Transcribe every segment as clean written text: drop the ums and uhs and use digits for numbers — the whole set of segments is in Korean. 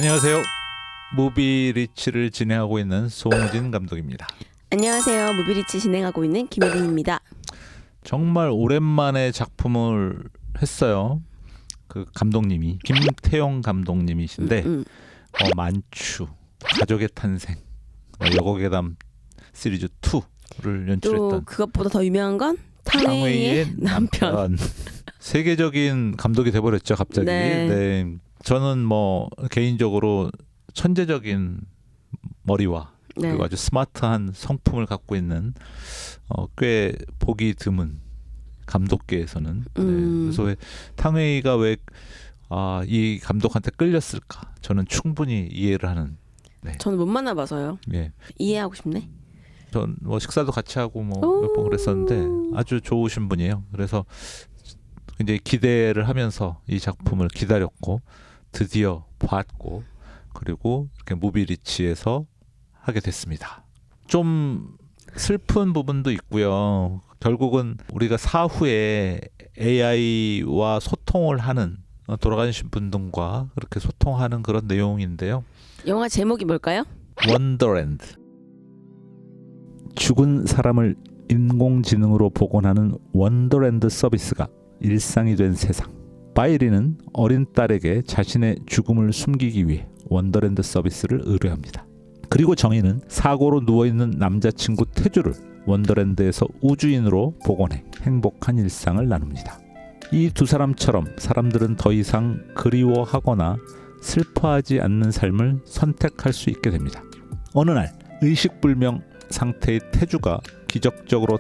안녕하세요. 무비리치를 진행하고 있는 송진 감독입니다. 안녕하세요. 무비리치 진행하고 있는 김혜린입니다. 정말 오랜만에 작품을 했어요. 그 감독님이 김태용 감독님이신데 만추, 가족의 탄생, 여고괴담 시리즈 2를 연출했던 또 그것보다 더 유명한 건 탕웨이의 탕웨이의 남편. 세계적인 감독이 돼버렸죠 갑자기. 네. 저는 뭐 개인적으로 천재적인 머리와 그리고 아주 스마트한 성품을 갖고 있는 꽤 보기 드문 감독계에서는 그래서 왜 탕웨이가 왜 이 감독한테 끌렸을까? 저는 충분히 이해를 하는. 저는 못 만나봐서요. 예. 이해하고 싶네. 전 뭐 식사도 같이 하고 뭐 몇 번 그랬었는데 아주 좋으신 분이에요. 그래서 이제 기대를 하면서 이 작품을 기다렸고 드디어 봤고 그리고 이렇게 무비리치에서 하게 됐습니다. 좀 슬픈 부분도 있고요. 결국은 우리가 사후에 AI와 소통을 하는 돌아가신 분들과 그렇게 소통하는 그런 내용인데요. 영화 제목이 뭘까요? 원더랜드. 죽은 사람을 인공지능으로 복원하는 원더랜드 서비스가 일상이 된 세상. 바이리는 어린 딸에게 자신의 죽음을 숨기기 위해 원더랜드 서비스를 의뢰합니다. 그리고 정희는 사고로 누워있는 남자친구 태주를 원더랜드에서 우주인으로 복원해 행복한 일상을 나눕니다. 이 두 사람처럼 사람들은 더 이상 그리워하거나 슬퍼하지 않는 삶을 선택할 수 있게 됩니다. 어느 날 의식불명 상태의 태주가 기적적으로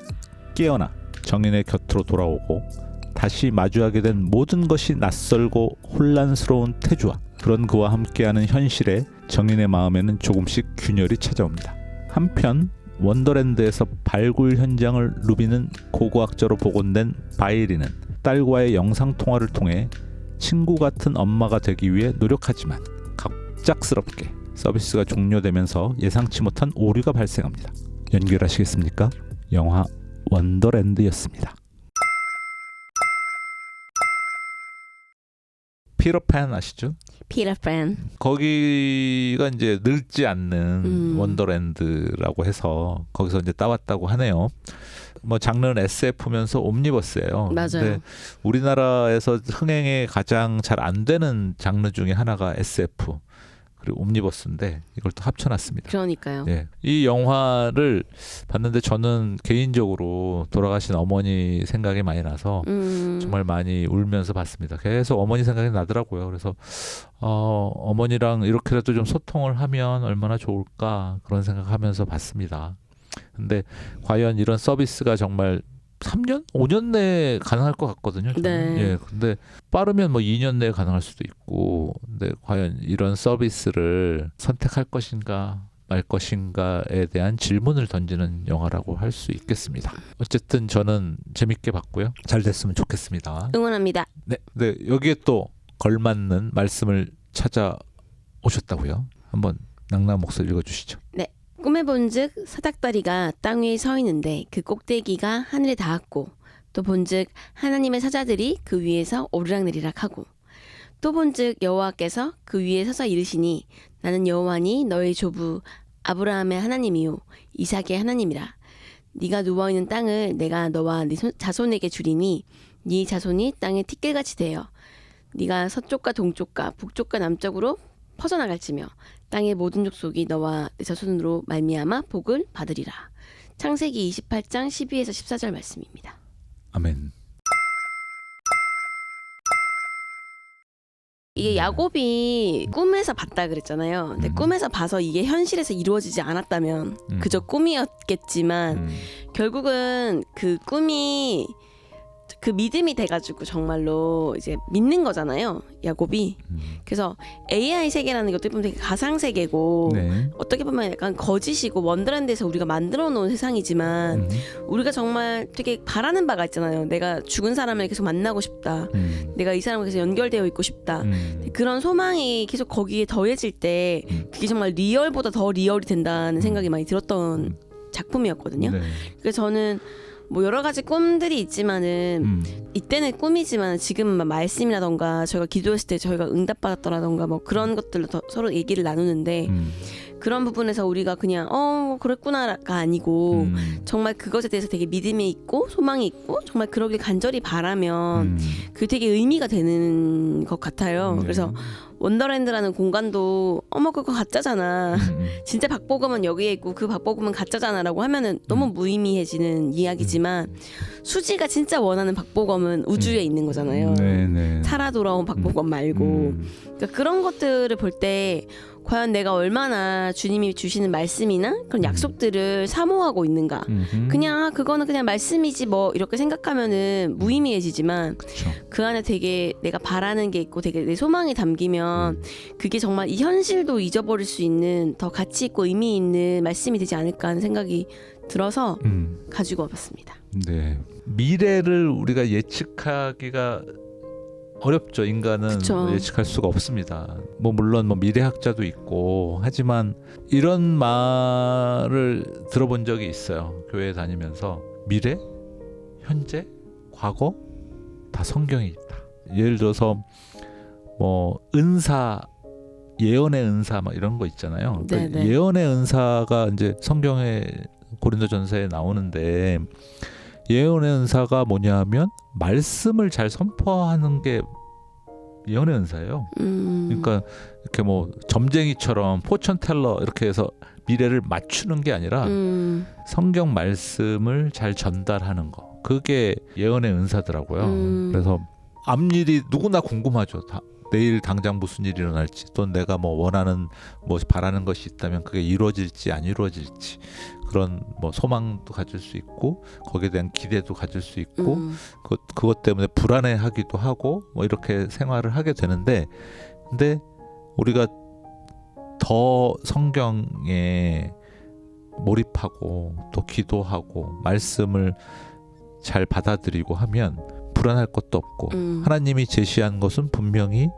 깨어나 정인의 곁으로 돌아오고 다시 마주하게 된 모든 것이 낯설고 혼란스러운 태주와 그런 그와 함께하는 현실에 정인의 마음에는 조금씩 균열이 찾아옵니다. 한편 원더랜드에서 발굴 현장을 누비는 고고학자로 복원된 바이리는 딸과의 영상통화를 통해 친구 같은 엄마가 되기 위해 노력하지만 갑작스럽게 서비스가 종료되면서 예상치 못한 오류가 발생합니다. 연결하시겠습니까? 영화 원더랜드였습니다. 피터팬 아시죠? 피터팬. 거기가 이제 늙지 않는 원더랜드라고 해서 거기서 이제 따왔다고 하네요. 뭐 장르는 SF면서 옴니버스예요. 맞아요. 근데 우리나라에서 흥행에 가장 잘 안 되는 장르 중에 하나가 SF 그리고 옴니버스인데 이걸 또 합쳐놨습니다. 그러니까요. 예. 이 영화를 봤는데 저는 개인적으로 돌아가신 어머니 생각이 많이 나서 정말 많이 울면서 봤습니다. 계속 어머니 생각이 나더라고요. 그래서 어머니랑 이렇게라도 좀 소통을 하면 얼마나 좋을까 그런 생각하면서 봤습니다. 근데 과연 이런 서비스가 정말 3년? 5년 내에 가능할 것 같거든요. 저는. 네. 예, 근데 빠르면 뭐 2년 내에 가능할 수도 있고, 근데 과연 이런 서비스를 선택할 것인가 말 것인가에 대한 질문을 던지는 영화라고 할 수 있겠습니다. 어쨌든 저는 재밌게 봤고요. 잘 됐으면 좋겠습니다. 응원합니다. 네, 네 여기에 또 걸맞는 말씀을 찾아오셨다고요. 한번 낭낭 목소리 읽어주시죠. 네. 꿈에 본즉 사닥다리가 땅 위에 서 있는데 그 꼭대기가 하늘에 닿았고 또 본즉 하나님의 사자들이 그 위에서 오르락내리락 하고 또 본즉 여호와께서 그 위에 서서 이르시니 나는 여호와니 너의 조부 아브라함의 하나님이요 이삭의 하나님이라. 네가 누워있는 땅을 내가 너와 네 자손에게 주리니 네 자손이 땅의 티끌같이 되어 네가 서쪽과 동쪽과 북쪽과 남쪽으로 퍼져나갈지며 땅의 모든 족속이 너와 내 자손으로 말미암아 복을 받으리라. 창세기 28장 12에서 14절 말씀입니다. 아멘. 이게 야곱이 꿈에서 봤다 그랬잖아요. 근데 꿈에서 봐서 이게 현실에서 이루어지지 않았다면 그저 꿈이었겠지만 결국은 그 꿈이 그 믿음이 돼가지고 정말로 이제 믿는 거잖아요, 야곱이. 그래서 AI 세계라는 게 어떻게 보면 되게 가상 세계고 어떻게 보면 약간 거짓이고 원더랜드에서 우리가 만들어 놓은 세상이지만 우리가 정말 되게 바라는 바가 있잖아요. 내가 죽은 사람을 계속 만나고 싶다. 내가 이 사람과 계속 연결되어 있고 싶다. 그런 소망이 계속 거기에 더해질 때 그게 정말 리얼보다 더 리얼이 된다는 생각이 많이 들었던 작품이었거든요. 그래서 저는 뭐 여러 가지 꿈들이 있지만은 이때는 꿈이지만 지금은 말씀이라던가 저희가 기도했을 때 저희가 응답받았더라던가 뭐 그런 것들로 더 서로 얘기를 나누는데 그런 부분에서 우리가 그냥 그랬구나가 아니고 정말 그것에 대해서 되게 믿음이 있고 소망이 있고 정말 그러길 간절히 바라면 그게 되게 의미가 되는 것 같아요. 그래서 원더랜드라는 공간도 그거 가짜잖아. 진짜 박보검은 여기에 있고 그 박보검은 가짜잖아라고 하면은 너무 무의미해지는 이야기지만 수지가 진짜 원하는 박보검은 우주에 있는 거잖아요. 네네. 살아 돌아온 박보검 말고 그러니까 그런 것들을 볼 때 과연 내가 얼마나 주님이 주시는 말씀이나 그런 약속들을 사모하고 있는가. 그냥 그거는 그냥 말씀이지 뭐 이렇게 생각하면은 무의미해지지만 그쵸. 그 안에 되게 내가 바라는 게 있고 되게 내 소망이 담기면 그게 정말 이 현실도 잊어버릴 수 있는 더 가치 있고 의미 있는 말씀이 되지 않을까 하는 생각이 들어서 가지고 와봤습니다. 네. 미래를 우리가 예측하기가 어렵죠. 인간은 그쵸. 예측할 수가 없습니다. 뭐 물론 뭐 미래학자도 있고 하지만 이런 말을 들어본 적이 있어요. 교회 다니면서 미래, 현재, 과거 다 성경에 있다. 예를 들어서 뭐 은사, 예언의 은사 막 이런 거 있잖아요. 그러니까 네네. 예언의 은사가 이제 성경에 고린도전서에 나오는데 예언의 은사가 뭐냐면 말씀을 잘 선포하는 게 예언의 은사예요. 그러니까 이렇게 뭐 점쟁이처럼 포천 텔러 이렇게 해서 미래를 맞추는 게 아니라 성경 말씀을 잘 전달하는 거. 그게 예언의 은사더라고요. 그래서 앞일이 누구나 궁금하죠. 내일 당장 무슨 일이 일어날지 또 내가 뭐 원하는 뭐 바라는 것이 있다면 그게 이루어질지 안 이루어질지 그런 뭐 소망도 가질 수 있고 거기에 대한 기대도 가질 수 있고 그것 때문에 불안해하기도 하고 뭐 이렇게 생활을 하게 되는데 근데 우리가 더 성경에 몰입하고 또 기도하고 말씀을 잘 받아들이고 하면 불안할 것도 없고 하나님이 제시한 것은 분명히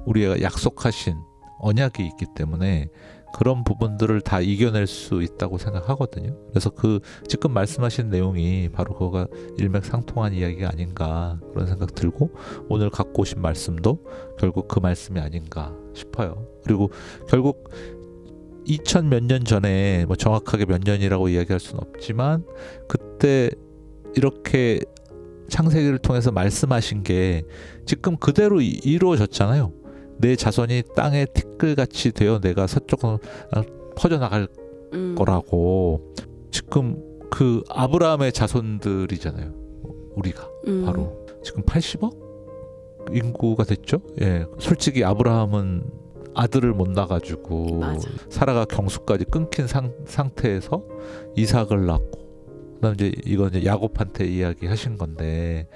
우리가 약속하신 언약이 있기 때문에 그런 부분들을 다 이겨낼 수 있다고 생각하거든요. 그래서 그 지금 말씀하신 내용이 바로 그거가 일맥상통한 이야기가 아닌가 그런 생각 들고 오늘 갖고 오신 말씀도 결국 그 말씀이 아닌가 싶어요. 그리고 결국 2000 몇 년 전에 뭐 정확하게 몇 년이라고 이야기할 수는 없지만 그때 이렇게 창세기를 통해서 말씀하신 게 지금 그대로 이루어졌잖아요. 내 자손이 땅의 티끌같이 되어 내가 서쪽으로 퍼져나갈 거라고. 지금 그 아브라함의 자손들이잖아요. 우리가 바로 지금 80억 인구가 됐죠. 예, 솔직히 아브라함은 아들을 못 낳아가지고 맞아. 사라가 경수까지 끊긴 상태에서 이삭을 낳고 그다음 이건 이제 야곱한테 이야기하신 건데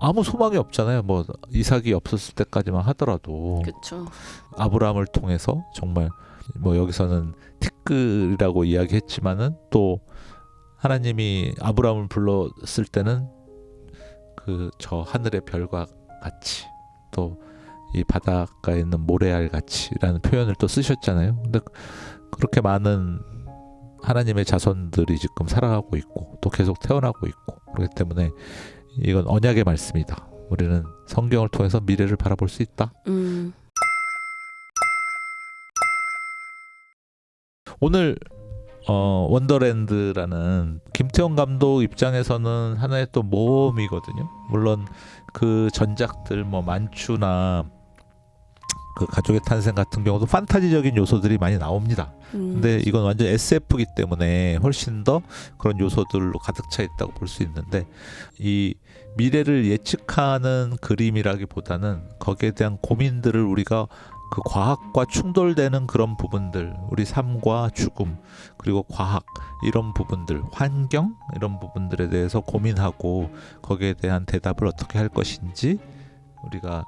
아무 소망이 없잖아요. 뭐 이삭이 없었을 때까지만 하더라도 그렇죠. 아브라함을 통해서 정말 뭐 여기서는 티끌이라고 이야기했지만은 또 하나님이 아브라함을 불렀을 때는 그 저 하늘의 별과 같이 또 이 바닷가에 있는 모래알 같이라는 표현을 또 쓰셨잖아요. 근데 그렇게 많은 하나님의 자손들이 지금 살아가고 있고 또 계속 태어나고 있고 그렇기 때문에 이건 언약의 말씀이다. 우리는 성경을 통해서 미래를 바라볼 수 있다. 오늘 원더랜드라는 김태형 감독 입장에서는 하나의 또 모험이거든요. 물론 그 전작들 뭐 만추나 그 가족의 탄생 같은 경우도 판타지적인 요소들이 많이 나옵니다. 근데 이건 완전 SF이기 때문에 훨씬 더 그런 요소들로 가득 차 있다고 볼 수 있는데 이 미래를 예측하는 그림이라기보다는 거기에 대한 고민들을 우리가 그 과학과 충돌되는 그런 부분들, 우리 삶과 죽음, 그리고 과학 이런 부분들, 환경 이런 부분들에 대해서 고민하고 거기에 대한 대답을 어떻게 할 것인지 우리가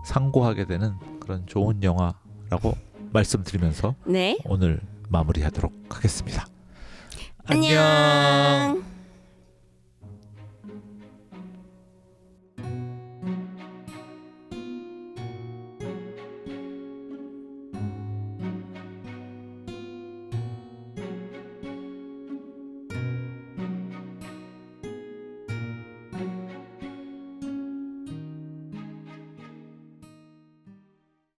상고하게 되는 그런 좋은 영화라고 말씀드리면서 네. 오늘 마무리하도록 하겠습니다. 안녕.